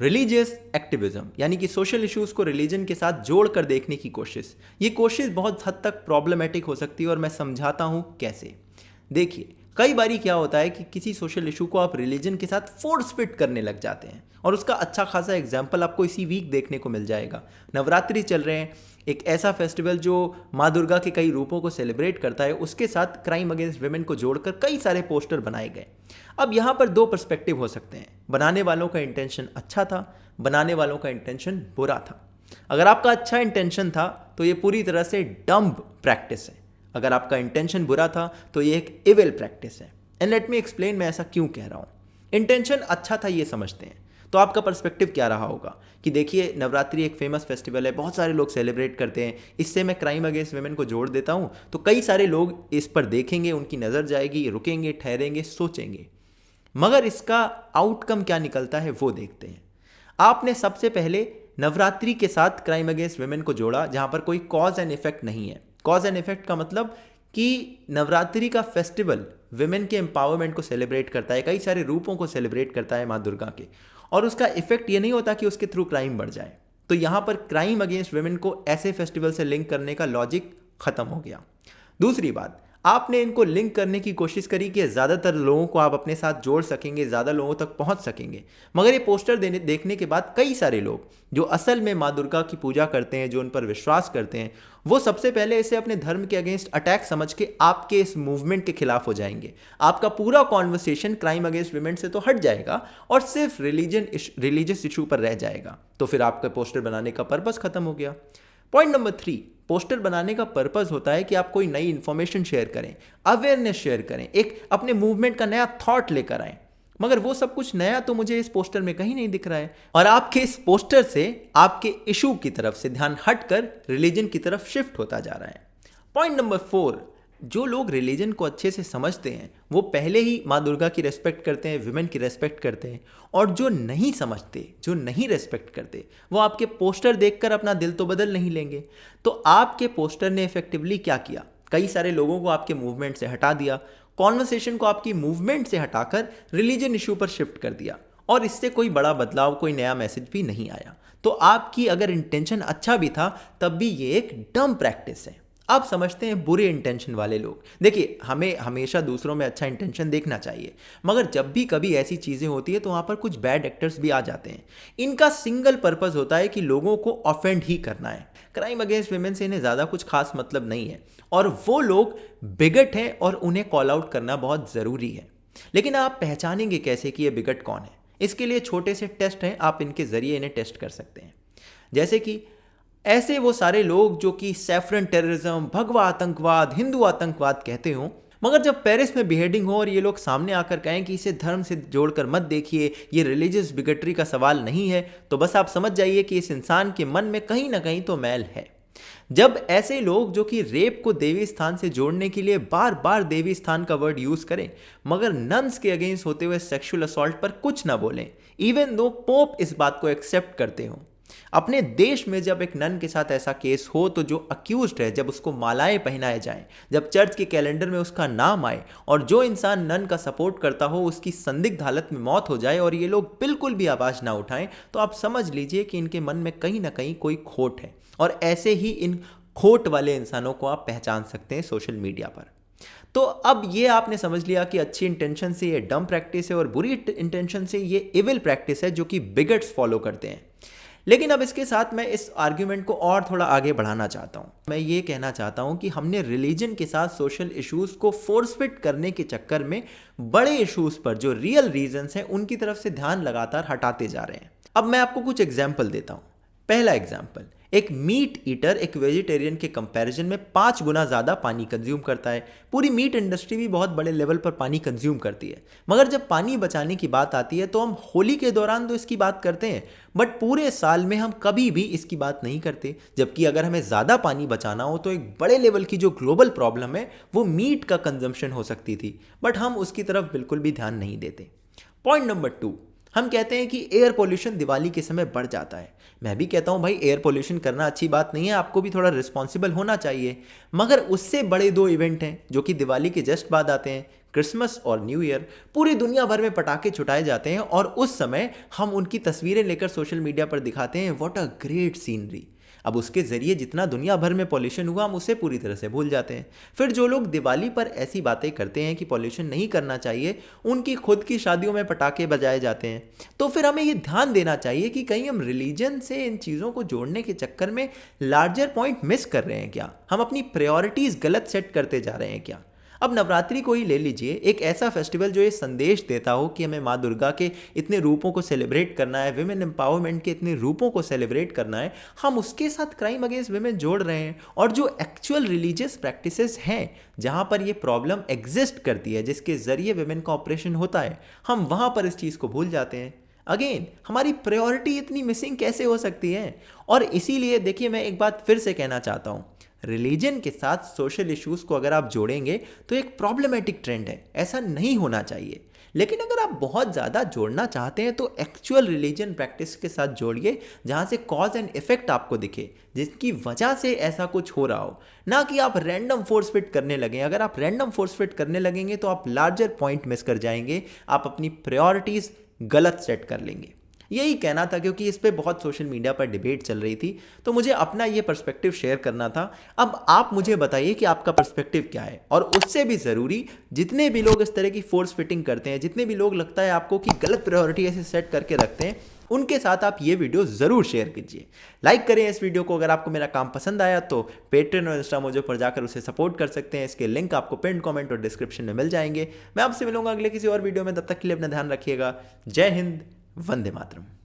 Religious activism यानी कि social issues को रिलीजन के साथ जोड़ कर देखने की कोशिश, ये कोशिश बहुत हद तक प्रॉब्लमेटिक हो सकती है और मैं समझाता हूँ कैसे। देखिए, कई बारी क्या होता है कि किसी सोशल इशू को आप रिलीजन के साथ फोर्स फिट करने लग जाते हैं, और उसका अच्छा खासा एग्जाम्पल आपको इसी वीक देखने को मिल जाएगा। नवरात्रि चल रहे हैं, एक ऐसा फेस्टिवल जो माँ दुर्गा के कई रूपों को सेलिब्रेट करता है, उसके साथ क्राइम अगेंस्ट विमेन को जोड़कर कई सारे पोस्टर बनाए गए। अब यहाँ पर दो पर्सपेक्टिव हो सकते हैं, बनाने वालों का इंटेंशन अच्छा था, बनाने वालों का इंटेंशन बुरा था। अगर आपका अच्छा इंटेंशन था तो ये पूरी तरह से डम्ब प्रैक्टिस है, अगर आपका इंटेंशन बुरा था तो ये एक इविल प्रैक्टिस है। एंड लेट मी एक्सप्लेन मैं ऐसा क्यों कह रहा हूँ। इंटेंशन अच्छा था ये समझते हैं, तो आपका पर्सपेक्टिव क्या रहा होगा कि देखिए, नवरात्रि एक फेमस फेस्टिवल है, बहुत सारे लोग सेलिब्रेट करते हैं, इससे मैं क्राइम अगेंस्ट वुमेन को जोड़ देता हूँ तो कई सारे लोग इस पर देखेंगे, उनकी नज़र जाएगी, रुकेंगे, ठहरेंगे, सोचेंगे। मगर इसका आउटकम क्या निकलता है वो देखते हैं। आपने सबसे पहले नवरात्रि के साथ क्राइम अगेंस्ट वुमेन को जोड़ा जहां पर कोई कॉज एंड इफेक्ट नहीं है। कॉज एंड इफेक्ट का मतलब कि नवरात्रि का फेस्टिवल विमेन के एम्पावरमेंट को सेलिब्रेट करता है, कई सारे रूपों को सेलिब्रेट करता है माँ दुर्गा के, और उसका इफेक्ट ये नहीं होता कि उसके थ्रू क्राइम बढ़ जाए। तो यहाँ पर क्राइम अगेंस्ट वुमेन को ऐसे फेस्टिवल से लिंक करने का लॉजिक खत्म हो गया। दूसरी बात, आपने इनको लिंक करने की कोशिश करी कि ज़्यादातर लोगों को आप अपने साथ जोड़ सकेंगे, ज़्यादा लोगों तक पहुंच सकेंगे। मगर ये पोस्टर देखने के बाद कई सारे लोग जो असल में माँ दुर्गा की पूजा करते हैं, जो उन पर विश्वास करते हैं, वो सबसे पहले इसे अपने धर्म के अगेंस्ट अटैक समझ के आपके इस मूवमेंट के खिलाफ हो जाएंगे। आपका पूरा कॉन्वर्सेशन क्राइम अगेंस्ट विमेन से तो हट जाएगा और सिर्फ रिलीजियस इशू पर रह जाएगा। तो फिर आपका पोस्टर बनाने का पर्पस खत्म हो गया। पॉइंट नंबर 3, पोस्टर बनाने का पर्पस होता है कि आप कोई नई इंफॉर्मेशन शेयर करें, अवेयरनेस शेयर करें, एक अपने मूवमेंट का नया थॉट लेकर आएं। मगर वो सब कुछ नया तो मुझे इस पोस्टर में कहीं नहीं दिख रहा है, और आपके इस पोस्टर से आपके इशू की तरफ से ध्यान हटकर रिलीजन की तरफ शिफ्ट होता जा रहा है। पॉइंट नंबर 4, जो लोग रिलीजन को अच्छे से समझते हैं वो पहले ही माँ दुर्गा की रेस्पेक्ट करते हैं, विमेन की रेस्पेक्ट करते हैं, और जो नहीं समझते, जो नहीं रेस्पेक्ट करते, वो आपके पोस्टर देखकर अपना दिल तो बदल नहीं लेंगे। तो आपके पोस्टर ने इफेक्टिवली क्या किया, कई सारे लोगों को आपके मूवमेंट से हटा दिया, कॉन्वर्सेशन को आपकी मूवमेंट से हटाकर रिलीजन इशू पर शिफ्ट कर दिया, और इससे कोई बड़ा बदलाव, कोई नया मैसेज भी नहीं आया। तो आपकी अगर इंटेंशन अच्छा भी था तब भी ये एक डम प्रैक्टिस है। आप समझते हैं बुरे इंटेंशन वाले लोग, देखिए, हमें हमेशा दूसरों में अच्छा इंटेंशन देखना चाहिए, मगर जब भी कभी ऐसी चीज़ें होती है तो वहाँ पर कुछ बैड एक्टर्स भी आ जाते हैं। इनका सिंगल पर्पस होता है कि लोगों को ऑफेंड ही करना है। क्राइम अगेंस्ट विमेन से इन्हें ज़्यादा कुछ खास मतलब नहीं है, और वो लोग बिगट हैं और उन्हें कॉल आउट करना बहुत ज़रूरी है। लेकिन आप पहचानेंगे कैसे कि ये बिगट कौन है? इसके लिए छोटे से टेस्ट हैं, आप इनके ज़रिए इन्हें टेस्ट कर सकते हैं। जैसे कि ऐसे वो सारे लोग जो कि सैफरन टेररिज्म, भगवा आतंकवाद, हिंदू आतंकवाद कहते हों, मगर जब पेरिस में बिहेडिंग हो और ये लोग सामने आकर कहें कि इसे धर्म से जोड़कर मत देखिए, ये रिलीजियस बिगटरी का सवाल नहीं है, तो बस आप समझ जाइए कि इस इंसान के मन में कहीं ना कहीं तो मैल है। जब ऐसे लोग जो कि रेप को देवी स्थान से जोड़ने के लिए बार बार देवी स्थान का वर्ड यूज करें, मगर नन्स के अगेंस्ट होते हुए सेक्सुअल असॉल्ट पर कुछ ना बोलें, इवन दो पोप इस बात को एक्सेप्ट करते हों। अपने देश में जब एक नन के साथ ऐसा केस हो तो जो अक्यूज्ड है, जब उसको मालाएं पहनाए जाएं, जब चर्च के कैलेंडर में उसका नाम आए, और जो इंसान नन का सपोर्ट करता हो उसकी संदिग्ध हालत में मौत हो जाए और ये लोग बिल्कुल भी आवाज़ ना उठाएं, तो आप समझ लीजिए कि इनके मन में कहीं ना कहीं कोई खोट है। और ऐसे ही इन खोट वाले इंसानों को आप पहचान सकते हैं सोशल मीडिया पर। तो अब ये आपने समझ लिया कि अच्छी इंटेंशन से ये डम प्रैक्टिस है और बुरी इंटेंशन से ये इविल प्रैक्टिस है जो कि बिगट्स फॉलो करते हैं। लेकिन अब इसके साथ मैं इस आर्ग्यूमेंट को और थोड़ा आगे बढ़ाना चाहता हूँ। मैं ये कहना चाहता हूँ कि हमने रिलीजन के साथ सोशल इश्यूज को फोर्स फिट करने के चक्कर में बड़े इश्यूज पर जो रियल रीजंस हैं उनकी तरफ से ध्यान लगातार हटाते जा रहे हैं। अब मैं आपको कुछ एग्जाम्पल देता हूँ। पहला एग्जाम्पल, एक मीट ईटर एक वेजिटेरियन के कंपैरिजन में 5 गुना ज़्यादा पानी कंज्यूम करता है। पूरी मीट इंडस्ट्री भी बहुत बड़े लेवल पर पानी कंज्यूम करती है, मगर जब पानी बचाने की बात आती है तो हम होली के दौरान तो इसकी बात करते हैं, बट पूरे साल में हम कभी भी इसकी बात नहीं करते। जबकि अगर हमें ज़्यादा पानी बचाना हो तो एक बड़े लेवल की जो ग्लोबल प्रॉब्लम है वो मीट का कंजम्पशन हो सकती थी, बट हम उसकी तरफ बिल्कुल भी ध्यान नहीं देते। पॉइंट नंबर 2, हम कहते हैं कि एयर पोल्यूशन दिवाली के समय बढ़ जाता है। मैं भी कहता हूं भाई, एयर पोल्यूशन करना अच्छी बात नहीं है, आपको भी थोड़ा रिस्पॉन्सिबल होना चाहिए। मगर उससे बड़े 2 इवेंट हैं जो कि दिवाली के जस्ट बाद आते हैं, क्रिसमस और न्यू ईयर पूरी दुनिया भर में पटाखे छुटाए जाते हैं और उस समय हम उनकी तस्वीरें लेकर सोशल मीडिया पर दिखाते हैं, व्हाट अ ग्रेट सीनरी। अब उसके ज़रिए जितना दुनिया भर में पॉल्यूशन हुआ हम उसे पूरी तरह से भूल जाते हैं। फिर जो लोग दिवाली पर ऐसी बातें करते हैं कि पॉल्यूशन नहीं करना चाहिए, उनकी खुद की शादियों में पटाखे बजाए जाते हैं। तो फिर हमें ये ध्यान देना चाहिए कि कहीं हम रिलीजन से इन चीज़ों को जोड़ने के चक्कर में लार्जर पॉइंट मिस कर रहे हैं क्या? हम अपनी प्रायोरिटीज़ गलत सेट करते जा रहे हैं क्या? अब नवरात्रि को ही ले लीजिए, एक ऐसा फेस्टिवल जो ये संदेश देता हो कि हमें माँ दुर्गा के इतने रूपों को सेलिब्रेट करना है, विमेन एम्पावरमेंट के इतने रूपों को सेलिब्रेट करना है, हम उसके साथ क्राइम अगेंस्ट विमेन जोड़ रहे हैं। और जो एक्चुअल रिलीजियस प्रैक्टिसेस हैं जहाँ पर ये प्रॉब्लम एग्जिस्ट करती है, जिसके ज़रिए विमेन का ऑपरेशन होता है, हम वहाँ पर इस चीज़ को भूल जाते हैं। अगेन हमारी प्रायोरिटी इतनी मिसिंग कैसे हो सकती है? और इसीलिए देखिए, मैं एक बात फिर से कहना चाहता हूँ, रिलीजन के साथ सोशल इश्यूज को अगर आप जोड़ेंगे तो एक प्रॉब्लमेटिक ट्रेंड है, ऐसा नहीं होना चाहिए। लेकिन अगर आप बहुत ज़्यादा जोड़ना चाहते हैं तो एक्चुअल रिलीजन प्रैक्टिस के साथ जोड़िए, जहाँ से कॉज एंड इफेक्ट आपको दिखे, जिसकी वजह से ऐसा कुछ हो रहा हो, ना कि आप रैंडम फोर्स फिट करने लगें। अगर आप रैंडम फोर्स फिट करने लगेंगे तो आप लार्जर पॉइंट मिस कर जाएंगे, आप अपनी प्रायोरिटीज़ गलत सेट कर लेंगे। यही कहना था, क्योंकि इस पे बहुत सोशल मीडिया पर डिबेट चल रही थी, तो मुझे अपना ये पर्सपेक्टिव शेयर करना था। अब आप मुझे बताइए कि आपका पर्सपेक्टिव क्या है, और उससे भी ज़रूरी, जितने भी लोग इस तरह की फोर्स फिटिंग करते हैं, जितने भी लोग लगता है आपको कि गलत प्रायोरिटी ऐसे सेट करके रखते हैं, उनके साथ आप ये वीडियो ज़रूर शेयर कीजिए। लाइक करें इस वीडियो को। अगर आपको मेरा काम पसंद आया तो पेट्रेन और इंस्टामोजो पर जाकर उसे सपोर्ट कर सकते हैं। इसके लिंक आपको पिन कमेंट और डिस्क्रिप्शन में मिल जाएंगे। मैं आपसे मिलूंगा अगले किसी और वीडियो में, तब तक के लिए अपना ध्यान रखिएगा। जय हिंद, वंदे मातरम।